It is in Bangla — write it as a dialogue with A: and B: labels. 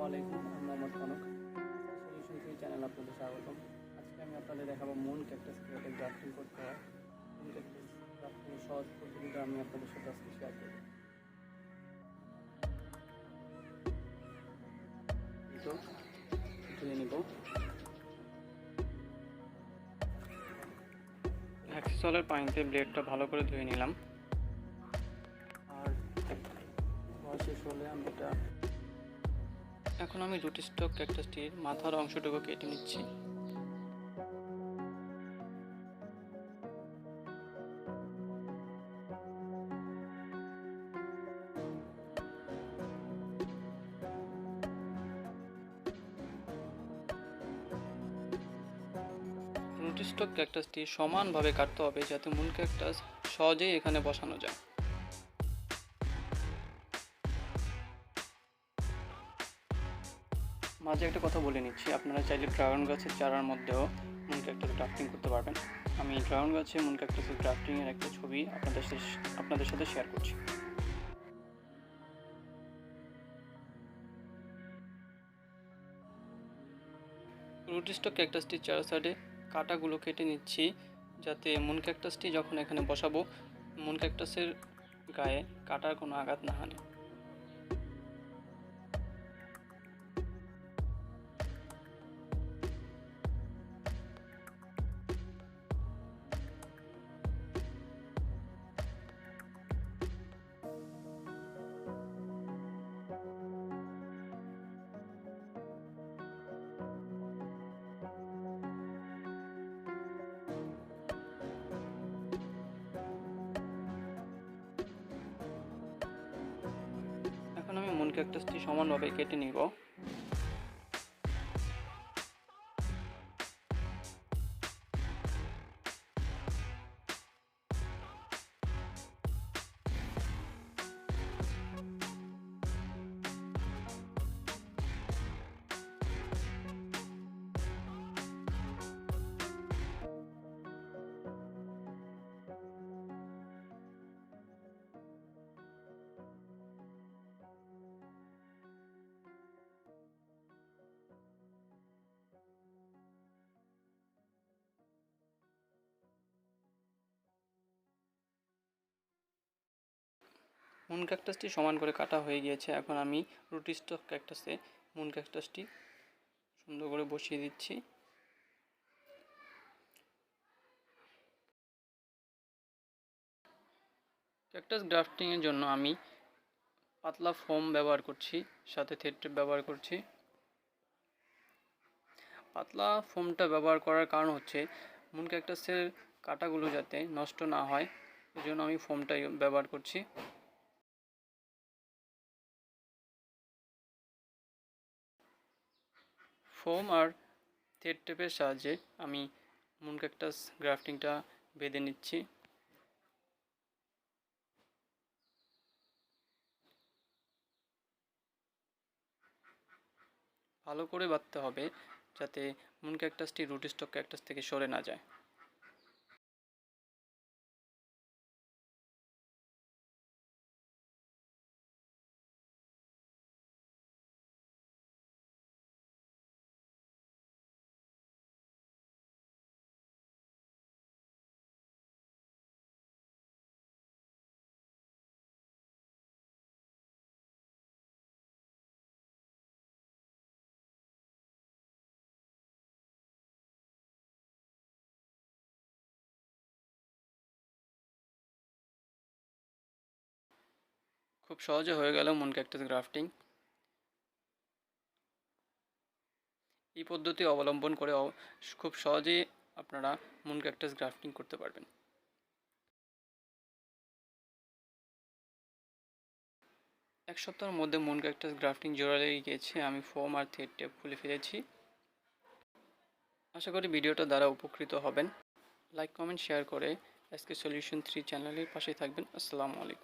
A: আলাইকুম, আমি মোহাম্মদ কনক। সলিউশন 3 চ্যানেল আপনাদের স্বাগতম। আজকে আমি আপনাদের দেখাবো মুন ক্যাকটাস কিভাবে গ্রাফটিং করতে হয়। মুন ক্যাকটাস গ্রাফটিং সহজ পদ্ধতিটা আমি আপনাদের সাথে আজকে শেয়ার করব। তো ধুয়ে নিব। অ্যাক্সেসলের পানিতে ব্লেডটা ভালো করে ধুয়ে নিলাম। আর ধোয়া শেষ হলে এখন আমি রুটস্টক ক্যাকটাসটির মাথার অংশটুকু কেটে নিচ্ছি। রুটস্টক ক্যাকটাসটি সমানভাবে কাটতে হবে যাতে মূল ক্যাকটাস সহজেই এখানে বসানো যায়। মাঝে একটা কথা বলে নিচ্ছি, আপনারা চাইলে ড্রাগন গাছের চারার মধ্যেও মুন ক্যাকটাস গ্রাফটিং করতে পারবেন। আমি ড্রাগন গাছে মুন ক্যাকটাসের গ্রাফটিংয়ের একটা ছবি আপনাদের সাথে শেয়ার করছি। রুটস্টক ক্যাকটাসটির চার সাইডে কাটাগুলো কেটে নিচ্ছি যাতে মুন ক্যাকটাসটি যখন এখানে বসাবো মুন ক্যাকটাসের গায়ে কাটার কোনো আঘাত না হানে। এখন আমি মুন ক্যাকটাসটি সমানভাবে কেটে নিব। মুন ক্যাকটাসটি সমান করে কাটা হয়ে গিয়েছে। এখন আমি রুটস্টক ক্যাকটাসে মুন ক্যাকটাসটি সুন্দর করে বসিয়ে দিচ্ছি। ক্যাকটাস গ্রাফটিংয়ের জন্য আমি পাতলা ফোম ব্যবহার করছি, সাথে থ্রেড টেপ ব্যবহার করছি। পাতলা ফোমটা ব্যবহার করার কারণ হচ্ছে মুন ক্যাকটাসের কাটাগুলো যাতে নষ্ট না হয়, এই জন্য আমি ফোমটাই ব্যবহার করছি। ফোম আর থ্রেড টেপের সাহায্যে আমি মুন ক্যাকটাস গ্রাফটিংটা বেঁধে নিচ্ছি। ভালো করে বাঁধতে হবে যাতে মুন ক্যাকটাসটি রুটস্টক ক্যাকটাস থেকে সরে না যায়। খুব সহজে হয়ে গেল মুন ক্যাকটাস গ্রাফটিং। এই পদ্ধতি অবলম্বন করে খুব সহজেই আপনারা মুন ক্যাকটাস গ্রাফটিং করতে পারবেন। এক সপ্তাহের মধ্যে মুন ক্যাকটাস গ্রাফটিং জোড়া লেগে গিয়েছে। আমি ফোম আর থ্রেড টেপ খুলে ফেলেছি। আশা করি ভিডিওটা দ্বারা উপকৃত হবেন। লাইক কমেন্ট শেয়ার করে আজকে সলিউশন 3 চ্যানেলের পাশে থাকবেন। আসসালামু আলাইকুম।